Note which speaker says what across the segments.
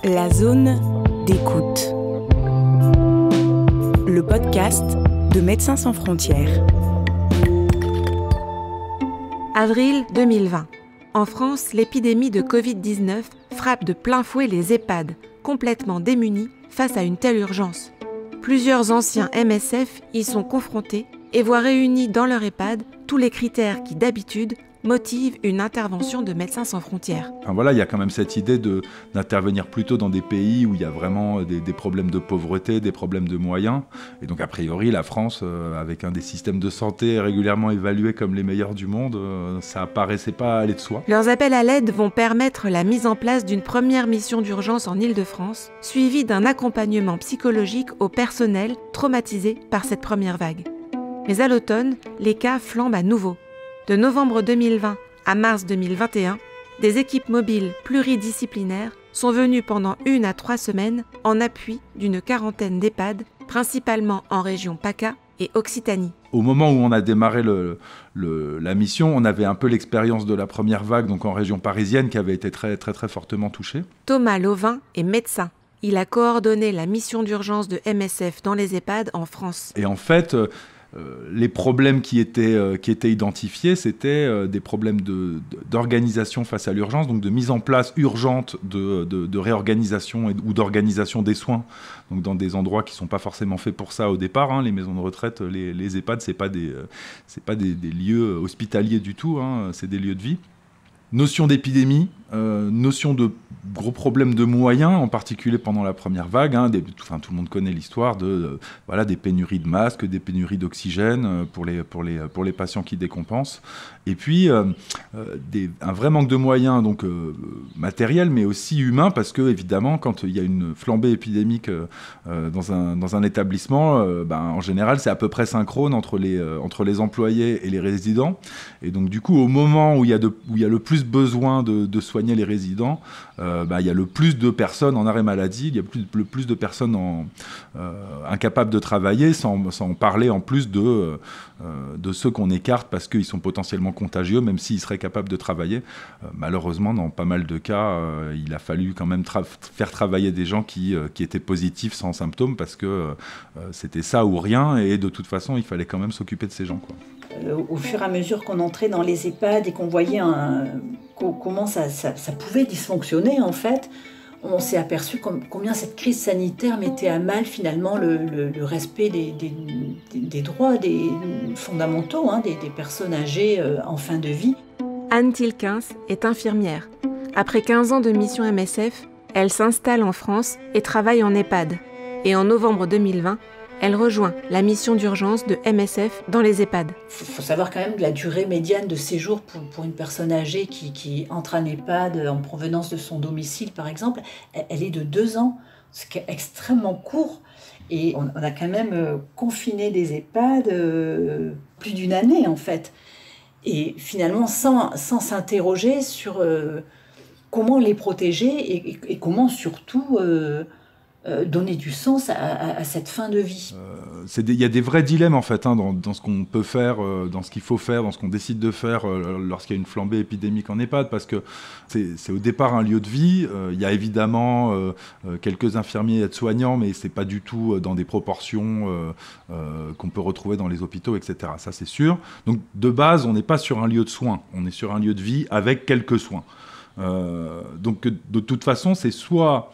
Speaker 1: La zone d'écoute. Le podcast de Médecins sans frontières.
Speaker 2: Avril 2020. En France, l'épidémie de Covid-19 frappe de plein fouet les EHPAD, complètement démunis face à une telle urgence. Plusieurs anciens MSF y sont confrontés et voient réunis dans leur EHPAD tous les critères qui, d'habitude, motivent une intervention de Médecins sans frontières.
Speaker 3: Enfin, voilà, il y a quand même cette idée d'intervenir plutôt dans des pays où il y a vraiment des problèmes de pauvreté, des problèmes de moyens. Et donc, a priori, la France, avec un des systèmes de santé régulièrement évalués comme les meilleurs du monde, ça paraissait pas aller de soi.
Speaker 2: Leurs appels à l'aide vont permettre la mise en place d'une première mission d'urgence en Île-de-France, suivie d'un accompagnement psychologique au personnel traumatisé par cette première vague. Mais à l'automne, les cas flambent à nouveau. De novembre 2020 à mars 2021, des équipes mobiles pluridisciplinaires sont venues pendant 1 à 3 semaines en appui d'une quarantaine d'EHPAD, principalement en région PACA et Occitanie.
Speaker 3: Au moment où on a démarré la mission, on avait un peu l'expérience de la première vague, donc en région parisienne, qui avait été très fortement touchée.
Speaker 2: Thomas Lauvin est médecin. Il a coordonné la mission d'urgence de MSF dans les EHPAD en France.
Speaker 3: Et en fait, les problèmes qui étaient identifiés, c'était des problèmes d'organisation face à l'urgence, donc de mise en place urgente de réorganisation ou d'organisation des soins, donc dans des endroits qui ne sont pas forcément faits pour ça au départ. Hein, les maisons de retraite, les EHPAD, ce n'est pas des lieux hospitaliers du tout, hein, c'est des lieux de vie. Notion d'épidémie, notion de gros problèmes de moyens, en particulier pendant la première vague. Hein, tout le monde connaît l'histoire des pénuries de masques, des pénuries d'oxygène pour les patients qui décompensent. Et puis, un vrai manque de moyens, donc matériels, mais aussi humains, parce que, évidemment, quand il y a une flambée épidémique dans un établissement, en général, c'est à peu près synchrone entre les employés et les résidents. Et donc, du coup, au moment où il y a le plus besoin de soigner les résidents, il y a le plus de personnes en arrêt maladie, il y a le plus de personnes incapables de travailler, sans parler en plus de ceux qu'on écarte parce qu'ils sont potentiellement contagieux, même s'ils seraient capables de travailler. Malheureusement, dans pas mal de cas, il a fallu quand même faire travailler des gens qui étaient positifs sans symptômes, parce que c'était ça ou rien, et de toute façon, il fallait quand même s'occuper de ces gens, quoi.
Speaker 4: Au fur et à mesure qu'on entrait dans les EHPAD et qu'on voyait comment ça pouvait dysfonctionner, en fait, on s'est aperçu combien cette crise sanitaire mettait à mal finalement le respect des droits fondamentaux des personnes âgées en fin de vie.
Speaker 2: Anne Tilkens est infirmière. Après 15 ans de mission MSF, elle s'installe en France et travaille en EHPAD. Et en novembre 2020, elle rejoint la mission d'urgence de MSF dans les EHPAD.
Speaker 4: Il faut savoir quand même que la durée médiane de séjour pour une personne âgée qui entre en EHPAD en provenance de son domicile, par exemple, elle est de 2 ans, ce qui est extrêmement court. Et on a quand même confiné des EHPAD plus d'1 année, en fait. Et finalement, sans s'interroger sur comment les protéger et comment surtout donner du sens à cette fin de vie.
Speaker 3: Il y a des vrais dilemmes en fait, dans ce qu'on peut faire, dans ce qu'il faut faire, dans ce qu'on décide de faire lorsqu'il y a une flambée épidémique en EHPAD, parce que c'est au départ un lieu de vie. Il y a évidemment quelques infirmiers et aides-soignants, mais c'est pas du tout dans des proportions qu'on peut retrouver dans les hôpitaux, etc. Ça c'est sûr. Donc de base, on n'est pas sur un lieu de soins, on est sur un lieu de vie avec quelques soins. Donc de toute façon, c'est soit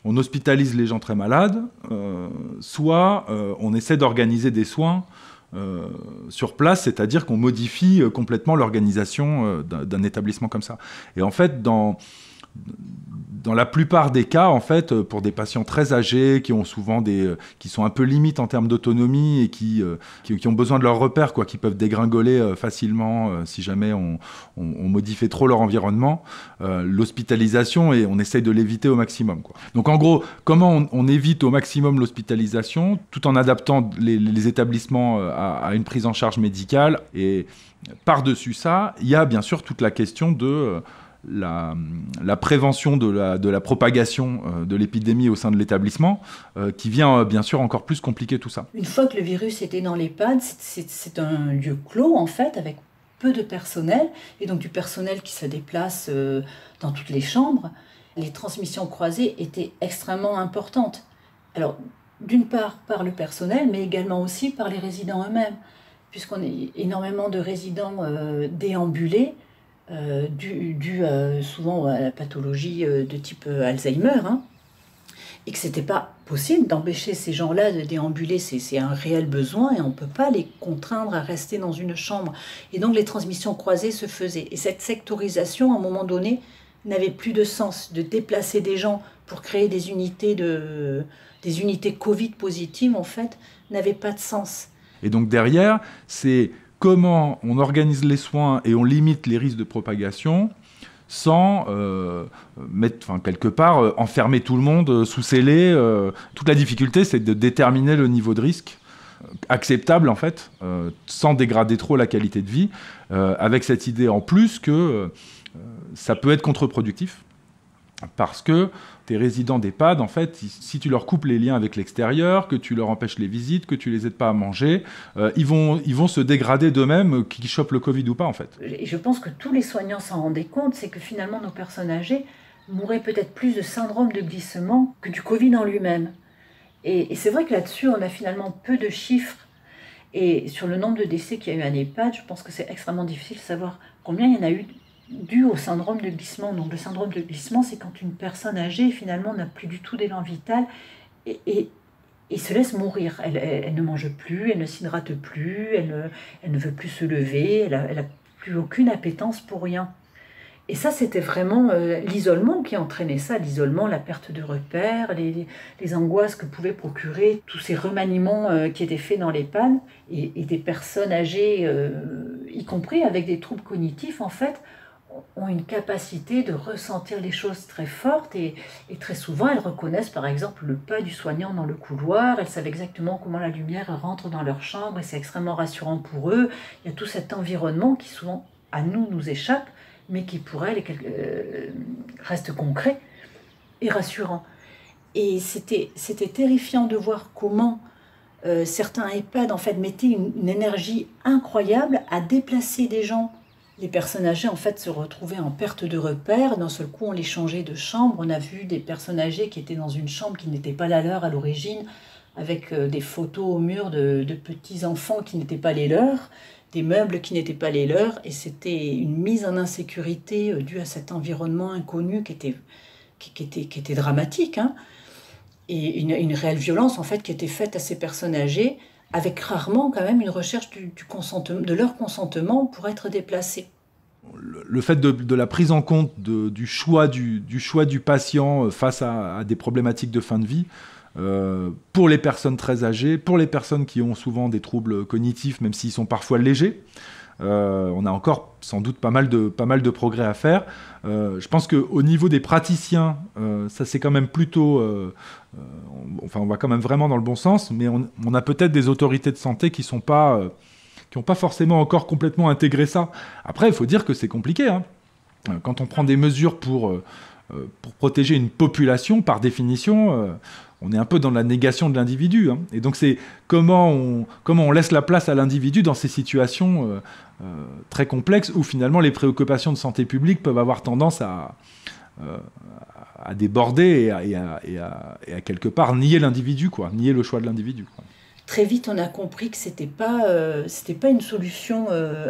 Speaker 3: on hospitalise les gens très malades, soit on essaie d'organiser des soins sur place, c'est-à-dire qu'on modifie complètement l'organisation d'un établissement comme ça. Et en fait, dans la plupart des cas, en fait, pour des patients très âgés qui ont souvent qui sont un peu limites en termes d'autonomie et qui ont besoin de leurs repères, quoi, qui peuvent dégringoler facilement si jamais on modifie trop leur environnement, l'hospitalisation, et on essaye de l'éviter au maximum, quoi. Donc en gros, comment on évite au maximum l'hospitalisation tout en adaptant les établissements à une prise en charge médicale. Et par-dessus ça, il y a bien sûr toute la question de la prévention de la propagation de l'épidémie au sein de l'établissement, qui vient bien sûr encore plus compliquer tout ça.
Speaker 4: Une fois que le virus était dans l'EHPAD, c'est un lieu clos en fait, avec peu de personnel, et donc du personnel qui se déplace dans toutes les chambres. les transmissions croisées étaient extrêmement importantes. Alors, d'une part par le personnel, mais également aussi par les résidents eux-mêmes, puisqu'on a énormément de résidents déambulés, dû souvent à la pathologie de type Alzheimer, et que ce n'était pas possible d'empêcher ces gens-là de déambuler, c'est un réel besoin, et on ne peut pas les contraindre à rester dans une chambre. Et donc les transmissions croisées se faisaient. Et cette sectorisation, à un moment donné, n'avait plus de sens. De déplacer des gens pour créer des unités Covid positives, en fait, n'avait pas de sens.
Speaker 3: Et donc derrière, c'est comment on organise les soins et on limite les risques de propagation sans quelque part enfermer tout le monde sous scellé. Toute la difficulté, c'est de déterminer le niveau de risque acceptable, en fait, sans dégrader trop la qualité de vie, avec cette idée en plus que ça peut être contre-productif, parce que tes résidents d'EHPAD, en fait, si tu leur coupes les liens avec l'extérieur, que tu leur empêches les visites, que tu les aides pas à manger, ils vont se dégrader d'eux-mêmes, qu'ils chopent le Covid ou pas, en fait.
Speaker 4: Et je pense que tous les soignants s'en rendaient compte, c'est que finalement nos personnes âgées mouraient peut-être plus de syndrome de glissement que du Covid en lui-même. Et c'est vrai que là-dessus, on a finalement peu de chiffres. Et sur le nombre de décès qu'il y a eu à l'EHPAD, je pense que c'est extrêmement difficile de savoir combien il y en a eu dû au syndrome de glissement. Donc le syndrome de glissement, c'est quand une personne âgée, finalement, n'a plus du tout d'élan vital et se laisse mourir. Elle ne mange plus, elle ne s'hydrate plus, elle ne veut plus se lever, elle n'a plus aucune appétence pour rien. Et ça, c'était vraiment l'isolement qui entraînait ça, l'isolement, la perte de repères, les angoisses que pouvaient procurer tous ces remaniements qui étaient faits dans l'EHPAD, et des personnes âgées, y compris avec des troubles cognitifs, en fait, ont une capacité de ressentir les choses très fortes, et très souvent elles reconnaissent par exemple le pas du soignant dans le couloir, elles savent exactement comment la lumière rentre dans leur chambre et c'est extrêmement rassurant pour eux. Il y a tout cet environnement qui souvent à nous échappe, mais qui pour elles reste concret et rassurant. Et c'était terrifiant de voir comment certains EHPAD en fait mettaient une énergie incroyable à déplacer des gens. Les personnes âgées, en fait, se retrouvaient en perte de repères. D'un seul coup, on les changeait de chambre. On a vu des personnes âgées qui étaient dans une chambre qui n'était pas la leur à l'origine, avec des photos au mur de petits-enfants qui n'étaient pas les leurs, des meubles qui n'étaient pas les leurs. Et c'était une mise en insécurité due à cet environnement inconnu qui était dramatique. Et une réelle violence, en fait, qui était faite à ces personnes âgées, avec rarement quand même une recherche de leur consentement pour être déplacés.
Speaker 3: Le fait de la prise en compte du choix du patient face à des problématiques de fin de vie, pour les personnes très âgées, pour les personnes qui ont souvent des troubles cognitifs, même s'ils sont parfois légers, on a encore sans doute pas mal de progrès à faire. Je pense qu'au niveau des praticiens, ça c'est quand même plutôt... on va quand même vraiment dans le bon sens, mais on a peut-être des autorités de santé qui n'ont pas forcément encore complètement intégré ça. Après, il faut dire que c'est compliqué. Quand on prend des mesures pour protéger une population, par définition... on est un peu dans la négation de l'individu. Et donc, c'est comment on laisse la place à l'individu dans ces situations très complexes où, finalement, les préoccupations de santé publique peuvent avoir tendance à déborder et à quelque part nier l'individu, nier le choix de l'individu.
Speaker 4: Très vite, on a compris que c'était pas une solution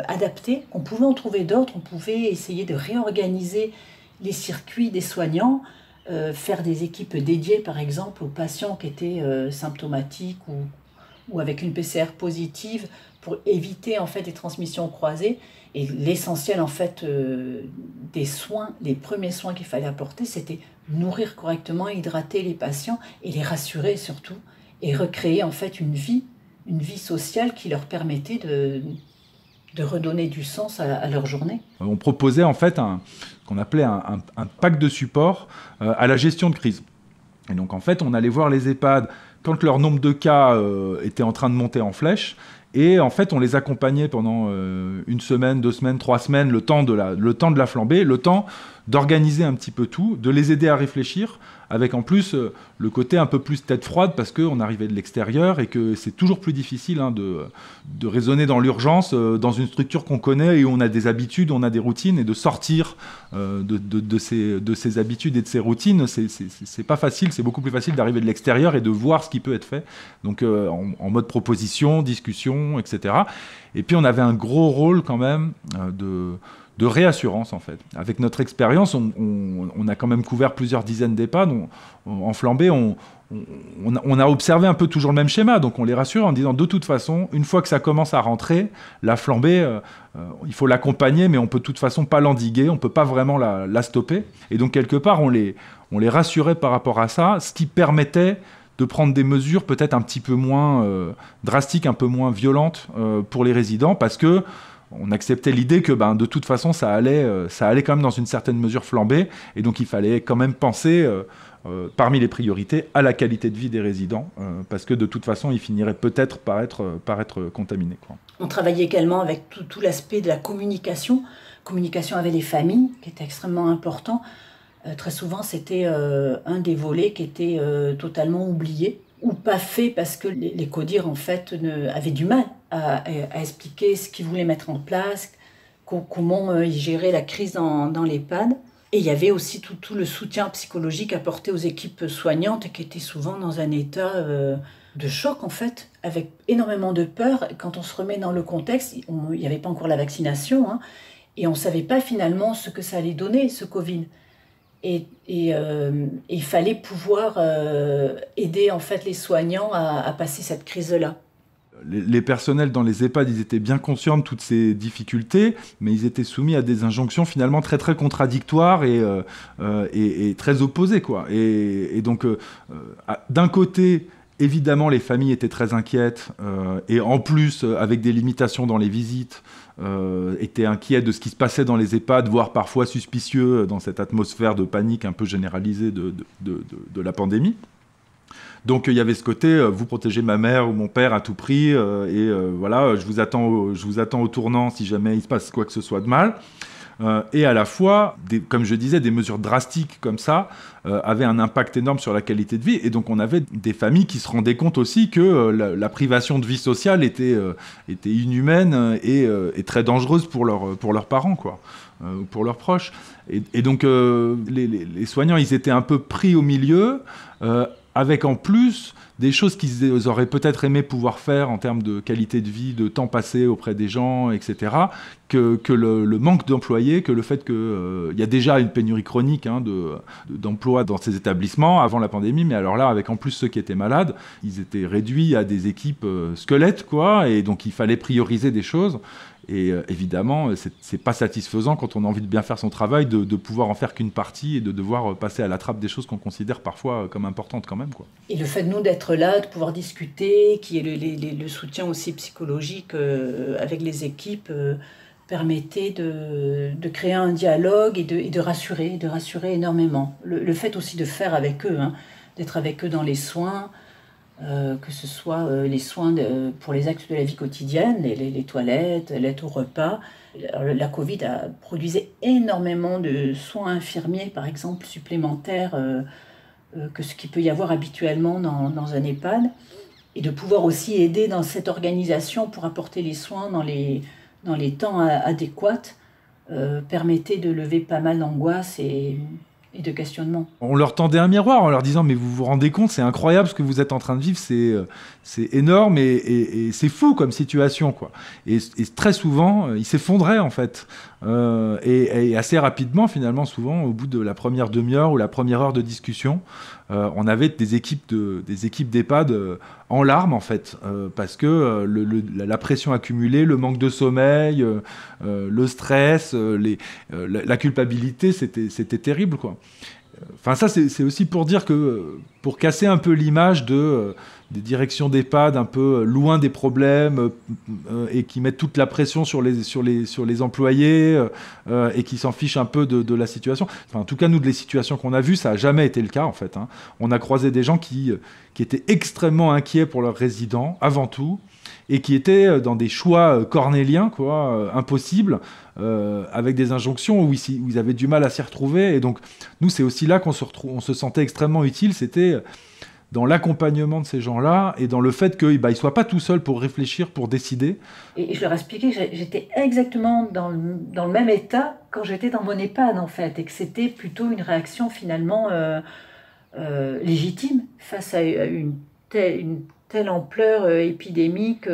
Speaker 4: adaptée. On pouvait en trouver d'autres. On pouvait essayer de réorganiser les circuits des soignants, faire des équipes dédiées par exemple aux patients qui étaient symptomatiques ou avec une PCR positive pour éviter en fait des transmissions croisées. Et l'essentiel en fait des soins, les premiers soins qu'il fallait apporter, c'était nourrir correctement, hydrater les patients et les rassurer surtout, et recréer en fait une vie sociale qui leur permettait de redonner du sens à leur journée.
Speaker 3: On proposait en fait qu'on appelait un pack de support à la gestion de crise. Et donc en fait, on allait voir les EHPAD quand leur nombre de cas était en train de monter en flèche, et en fait, on les accompagnait pendant 1 semaine, 2 semaines, 3 semaines, le temps de la flambée, le temps d'organiser un petit peu tout, de les aider à réfléchir, avec en plus le côté un peu plus tête froide parce qu'on arrivait de l'extérieur et que c'est toujours plus difficile de raisonner dans l'urgence, dans une structure qu'on connaît et où on a des habitudes, on a des routines, et de sortir de ces habitudes et de ces routines, c'est pas facile, c'est beaucoup plus facile d'arriver de l'extérieur et de voir ce qui peut être fait, donc en mode proposition, discussion, etc. Et puis on avait un gros rôle quand même de réassurance en fait. Avec notre expérience, on a quand même couvert plusieurs dizaines d'EHPAD. En flambée, on a observé un peu toujours le même schéma, donc on les rassure en disant de toute façon, une fois que ça commence à rentrer, la flambée, il faut l'accompagner, mais on peut de toute façon pas l'endiguer, on peut pas vraiment la stopper. Et donc quelque part, on les rassurait par rapport à ça, ce qui permettait de prendre des mesures peut-être un petit peu moins drastiques, un peu moins violentes pour les résidents, parce que on acceptait l'idée que de toute façon ça allait quand même dans une certaine mesure flamber, et donc il fallait quand même penser parmi les priorités à la qualité de vie des résidents, parce que de toute façon ils finiraient peut-être par être contaminés, quoi.
Speaker 4: On travaillait également avec tout l'aspect de la communication avec les familles, qui était extrêmement important. Très souvent c'était un des volets qui était totalement oublié ou pas fait, parce que les CODIR en fait avaient du mal à expliquer ce qu'ils voulaient mettre en place, comment ils géraient la crise dans l'EHPAD. Et il y avait aussi tout le soutien psychologique apporté aux équipes soignantes, qui étaient souvent dans un état de choc en fait, avec énormément de peur. Quand on se remet dans le contexte, il n'y avait pas encore la vaccination, et on ne savait pas finalement ce que ça allait donner, ce Covid. Et il fallait pouvoir aider en fait les soignants à passer cette crise-là.
Speaker 3: Les personnels dans les EHPAD, ils étaient bien conscients de toutes ces difficultés, mais ils étaient soumis à des injonctions finalement très très contradictoires et très opposées, quoi. Et donc, d'un côté, évidemment, les familles étaient très inquiètes, et en plus, avec des limitations dans les visites, étaient inquiets de ce qui se passait dans les EHPAD, voire parfois suspicieux dans cette atmosphère de panique un peu généralisée de la pandémie. Donc il y avait ce côté, vous protégez ma mère ou mon père à tout prix, voilà, je vous attends au tournant si jamais il se passe quoi que ce soit de mal. Et à la fois, comme je disais, des mesures drastiques comme ça avaient un impact énorme sur la qualité de vie. Et donc on avait des familles qui se rendaient compte aussi que la privation de vie sociale était inhumaine et très dangereuse pour leurs parents, quoi, pour leurs proches. Et donc les soignants, ils étaient un peu pris au milieu, avec en plus des choses qu'ils auraient peut-être aimé pouvoir faire en termes de qualité de vie, de temps passé auprès des gens, etc., que le manque d'employés, que le fait qu'il y a déjà une pénurie chronique d'emplois dans ces établissements avant la pandémie, mais alors là, avec en plus ceux qui étaient malades, ils étaient réduits à des équipes squelettes, quoi, et donc il fallait prioriser des choses. Et évidemment, c'est pas satisfaisant quand on a envie de bien faire son travail de pouvoir en faire qu'une partie et de devoir passer à la trappe des choses qu'on considère parfois comme importantes quand même, quoi. Et
Speaker 4: le fait de nous d'être là, de pouvoir discuter, qu'il y ait le soutien aussi psychologique avec les équipes, permettait de créer un dialogue et de rassurer énormément. Le fait aussi de faire avec eux, d'être avec eux dans les soins, que ce soit les soins pour les actes de la vie quotidienne, les toilettes, l'aide au repas. Alors, la Covid produisait énormément de soins infirmiers, par exemple, supplémentaires que ce qu'il peut y avoir habituellement dans un EHPAD, et de pouvoir aussi aider dans cette organisation pour apporter les soins dans les temps adéquats, permettait de lever pas mal d'angoisse et de questionnement.
Speaker 3: On leur tendait un miroir en leur disant « mais vous vous rendez compte, c'est incroyable ce que vous êtes en train de vivre, c'est énorme et c'est fou comme situation, quoi ». Et très souvent, ils s'effondraient en fait. Et assez rapidement, finalement, souvent, au bout de la première demi-heure ou la première heure de discussion, on avait des équipes d'EHPAD en larmes, en fait, parce que la pression accumulée, le manque de sommeil, le stress, la culpabilité, c'était terrible, quoi. Enfin, ça, c'est aussi pour dire que, pour casser un peu l'image des directions d'EHPAD un peu loin des problèmes et qui mettent toute la pression sur les employés et qui s'en fichent un peu de la situation. Enfin, en tout cas, nous, de les situations qu'on a vues, ça n'a jamais été le cas, en fait. On a croisé des gens qui étaient extrêmement inquiets pour leurs résidents, avant tout, et qui étaient dans des choix cornéliens, quoi, impossibles, avec des injonctions où ils avaient du mal à s'y retrouver. Et donc, nous, c'est aussi là qu'on se sentait extrêmement utile, c'était dans l'accompagnement de ces gens-là et dans le fait qu'ils ne soient pas tout seuls pour réfléchir, pour décider.
Speaker 4: Et je leur expliquais que j'étais exactement dans le même état quand j'étais dans mon EHPAD, en fait, et que c'était plutôt une réaction finalement légitime face à une telle ampleur épidémique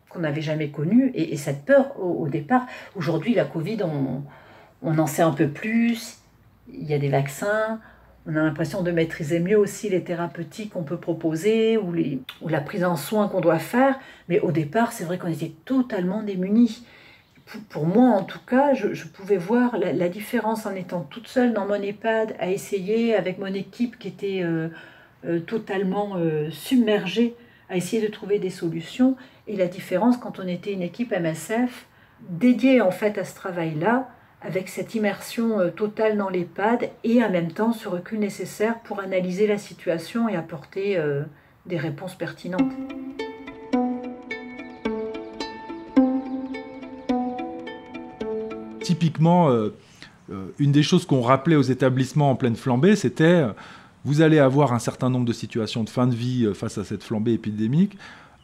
Speaker 4: qu'on n'avait jamais connue. Et cette peur, au départ, aujourd'hui, la Covid, on en sait un peu plus, il y a des vaccins, on a l'impression de maîtriser mieux aussi les thérapeutiques qu'on peut proposer ou la prise en soin qu'on doit faire. Mais au départ, c'est vrai qu'on était totalement démunis. Pour moi, en tout cas, je pouvais voir la différence en étant toute seule dans mon EHPAD, à essayer avec mon équipe qui était totalement submergée, à essayer de trouver des solutions. Et la différence quand on était une équipe MSF dédiée en fait à ce travail-là, avec cette immersion totale dans l'EHPAD et en même temps ce recul nécessaire pour analyser la situation et apporter des réponses pertinentes.
Speaker 3: Typiquement, une des choses qu'on rappelait aux établissements en pleine flambée, c'était vous allez avoir un certain nombre de situations de fin de vie face à cette flambée épidémique.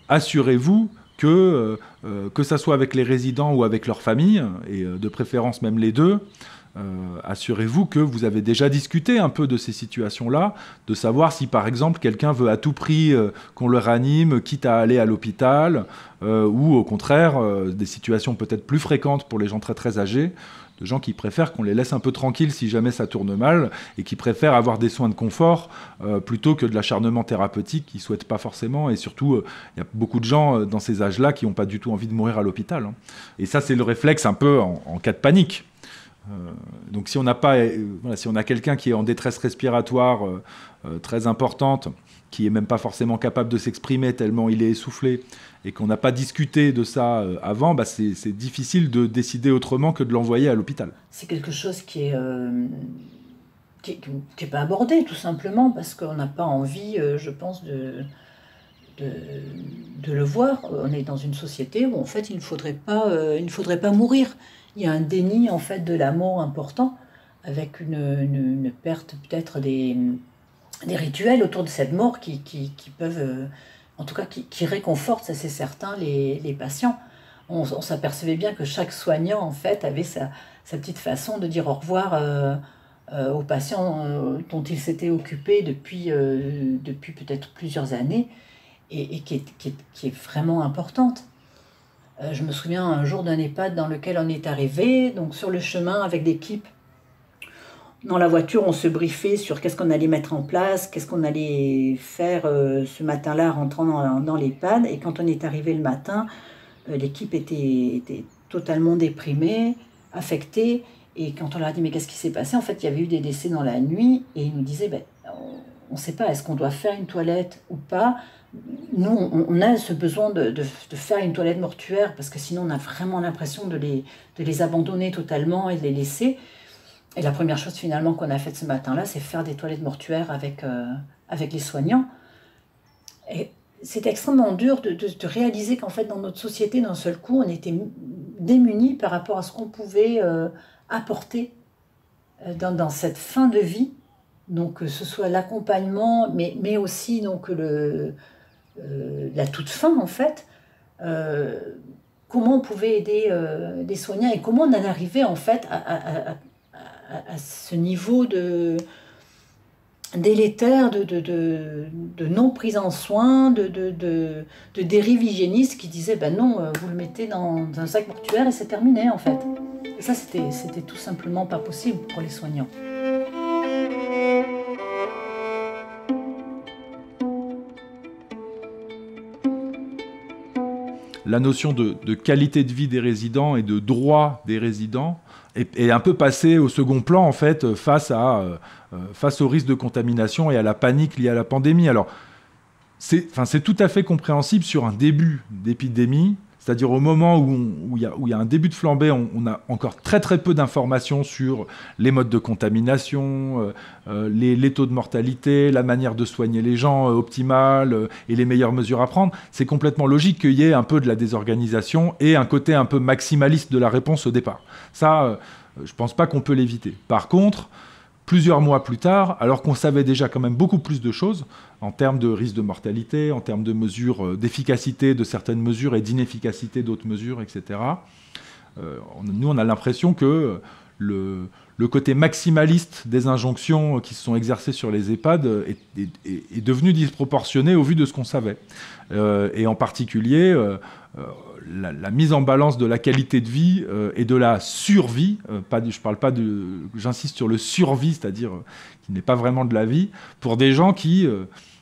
Speaker 3: Assurez-vous que ça soit avec les résidents ou avec leur famille, et de préférence même les deux, assurez-vous que vous avez déjà discuté un peu de ces situations-là, de savoir si par exemple quelqu'un veut à tout prix qu'on le ranime, quitte à aller à l'hôpital, ou au contraire des situations peut-être plus fréquentes pour les gens très très âgés, de gens qui préfèrent qu'on les laisse un peu tranquilles si jamais ça tourne mal, et qui préfèrent avoir des soins de confort plutôt que de l'acharnement thérapeutique qu'ils ne souhaitent pas forcément. Et surtout, il y a beaucoup de gens dans ces âges-là qui n'ont pas du tout envie de mourir à l'hôpital. Hein. Et ça, c'est le réflexe un peu en cas de panique. Donc si on n'a pas, si on a quelqu'un qui est en détresse respiratoire très importante, qui est même pas forcément capable de s'exprimer tellement il est essoufflé, et qu'on n'a pas discuté de ça avant, c'est difficile de décider autrement que de l'envoyer à l'hôpital.
Speaker 4: C'est quelque chose qui est pas abordé, tout simplement, parce qu'on n'a pas envie, je pense, de le voir. On est dans une société où, en fait, il ne faudrait pas mourir. Il y a un déni, en fait, de la mort important, avec une perte, peut-être, des rituels autour de cette mort qui peuvent... en tout cas, qui réconforte, ça c'est certain, les patients. On s'apercevait bien que chaque soignant, en fait, avait sa petite façon de dire au revoir aux patients dont il s'était occupé depuis peut-être plusieurs années, et qui est vraiment importante. Je me souviens un jour d'un EHPAD dans lequel on est arrivé, donc sur le chemin avec l'équipe. Dans la voiture, on se briefait sur qu'est-ce qu'on allait mettre en place, qu'est-ce qu'on allait faire ce matin-là rentrant dans l'EHPAD. Et quand on est arrivé le matin, l'équipe était totalement déprimée, affectée. Et quand on leur a dit « mais qu'est-ce qui s'est passé ?» En fait, il y avait eu des décès dans la nuit et ils nous disaient on ne sait pas, est-ce qu'on doit faire une toilette ou pas ? Nous, on a ce besoin de faire une toilette mortuaire parce que sinon on a vraiment l'impression de les abandonner totalement et de les laisser. Et la première chose finalement qu'on a faite ce matin-là, c'est faire des toilettes mortuaires avec les soignants. Et c'était extrêmement dur de réaliser qu'en fait dans notre société, d'un seul coup, on était démunis par rapport à ce qu'on pouvait apporter dans cette fin de vie. Donc que ce soit l'accompagnement, mais aussi donc la toute fin en fait. Comment on pouvait aider les soignants et comment on en arrivait en fait à ce niveau délétère de non prise en soin, de dérive hygiéniste qui disait non, vous le mettez dans un sac mortuaire et c'est terminé en fait. Et ça c'était tout simplement pas possible pour les soignants.
Speaker 3: La notion de qualité de vie des résidents et de droit des résidents est un peu passée au second plan en fait face au risque de contamination et à la panique liée à la pandémie. Alors c'est tout à fait compréhensible sur un début d'épidémie. C'est-à-dire au moment où il y a un début de flambée, on a encore très très peu d'informations sur les modes de contamination, les taux de mortalité, la manière de soigner les gens optimale et les meilleures mesures à prendre. C'est complètement logique qu'il y ait un peu de la désorganisation et un côté un peu maximaliste de la réponse au départ. Ça, je ne pense pas qu'on peut l'éviter. Par contre, plusieurs mois plus tard, alors qu'on savait déjà quand même beaucoup plus de choses en termes de risque de mortalité, en termes de mesures d'efficacité de certaines mesures et d'inefficacité d'autres mesures, etc. Nous, on a l'impression que le côté maximaliste des injonctions qui se sont exercées sur les EHPAD est devenu disproportionné au vu de ce qu'on savait. Et en particulier, la mise en balance de la qualité de vie et de la survie, j'insiste sur le survie, c'est-à-dire qui n'est pas vraiment de la vie, pour des gens qui,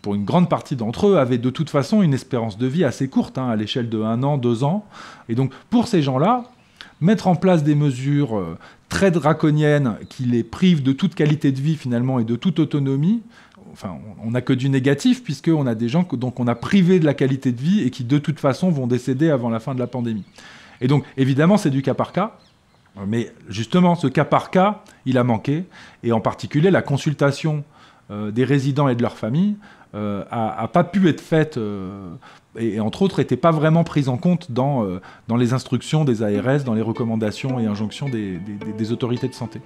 Speaker 3: pour une grande partie d'entre eux, avaient de toute façon une espérance de vie assez courte, à l'échelle de 1 an, 2 ans. Et donc, pour ces gens-là, mettre en place des mesures très draconiennes qui les privent de toute qualité de vie, finalement, et de toute autonomie, enfin, on n'a que du négatif, puisqu'on a des gens donc on a privé de la qualité de vie et qui, de toute façon, vont décéder avant la fin de la pandémie. Et donc, évidemment, c'est du cas par cas. Mais justement, ce cas par cas, il a manqué. Et en particulier, la consultation des résidents et de leurs familles n'a pas pu être faite, et entre autres, n'était pas vraiment prise en compte dans les instructions des ARS, dans les recommandations et injonctions des autorités de santé.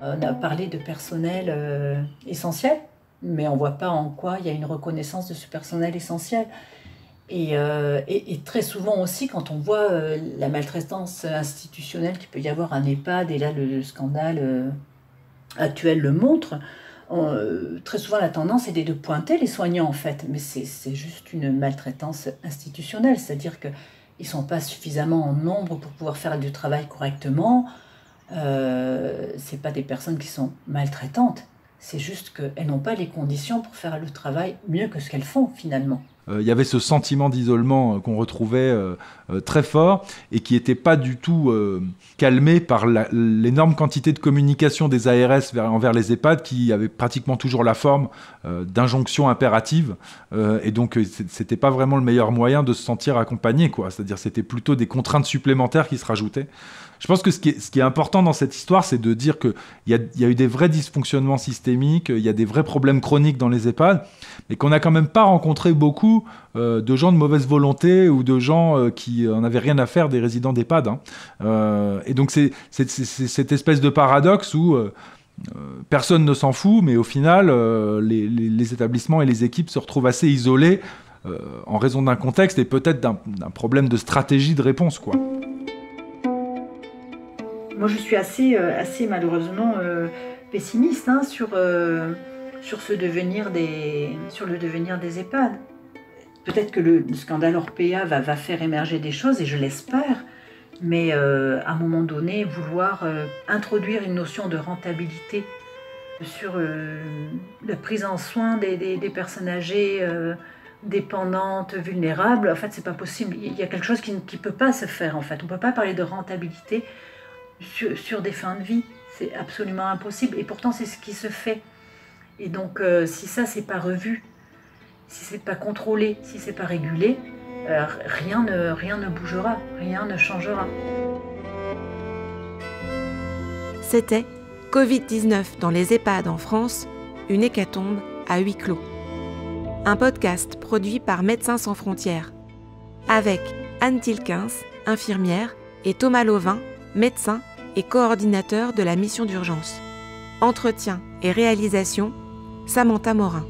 Speaker 4: On a parlé de personnel essentiel, mais on ne voit pas en quoi il y a une reconnaissance de ce personnel essentiel. Et très souvent aussi, quand on voit la maltraitance institutionnelle qu'il peut y avoir à un EHPAD, et là le scandale actuel le montre, très souvent la tendance est de pointer les soignants en fait, mais c'est juste une maltraitance institutionnelle, c'est-à-dire qu'ils ne sont pas suffisamment en nombre pour pouvoir faire du travail correctement. C'est pas des personnes qui sont maltraitantes, c'est juste qu'elles n'ont pas les conditions pour faire le travail mieux que ce qu'elles font finalement.
Speaker 3: Il y avait ce sentiment d'isolement qu'on retrouvait très fort et qui n'était pas du tout calmé par l'énorme quantité de communication des ARS envers les EHPAD qui avait pratiquement toujours la forme d'injonctions impératives. Et donc, c'était pas vraiment le meilleur moyen de se sentir accompagné, quoi. C'est-à-dire, c'était plutôt des contraintes supplémentaires qui se rajoutaient. Je pense que ce qui est important dans cette histoire, c'est de dire qu'il y a eu des vrais dysfonctionnements systémiques, il y a des vrais problèmes chroniques dans les EHPAD, mais qu'on n'a quand même pas rencontré beaucoup de gens de mauvaise volonté ou de gens qui en avaient rien à faire des résidents d'EHPAD. Et donc c'est cette espèce de paradoxe où personne ne s'en fout, mais au final, les établissements et les équipes se retrouvent assez isolés en raison d'un contexte et peut-être d'un problème de stratégie de réponse, quoi.
Speaker 4: Moi, je suis assez malheureusement pessimiste sur le devenir des EHPAD. Peut-être que le scandale Orpea va faire émerger des choses, et je l'espère, mais à un moment donné, vouloir introduire une notion de rentabilité sur la prise en soin des personnes âgées, dépendantes, vulnérables, en fait, c'est pas possible. Il y a quelque chose qui ne peut pas se faire, en fait. On ne peut pas parler de rentabilité sur des fins de vie, c'est absolument impossible, et pourtant c'est ce qui se fait. Et donc si ça c'est pas revu, si c'est pas contrôlé, si c'est pas régulé, rien ne bougera, rien ne changera.
Speaker 2: C'était Covid-19 dans les EHPAD en France, une hécatombe à huis clos. Un podcast produit par Médecins sans frontières, avec Anne Tilquins, infirmière, et Thomas Lauvin, médecin et coordinateur de la mission d'urgence. Entretien et réalisation, Samantha Morin.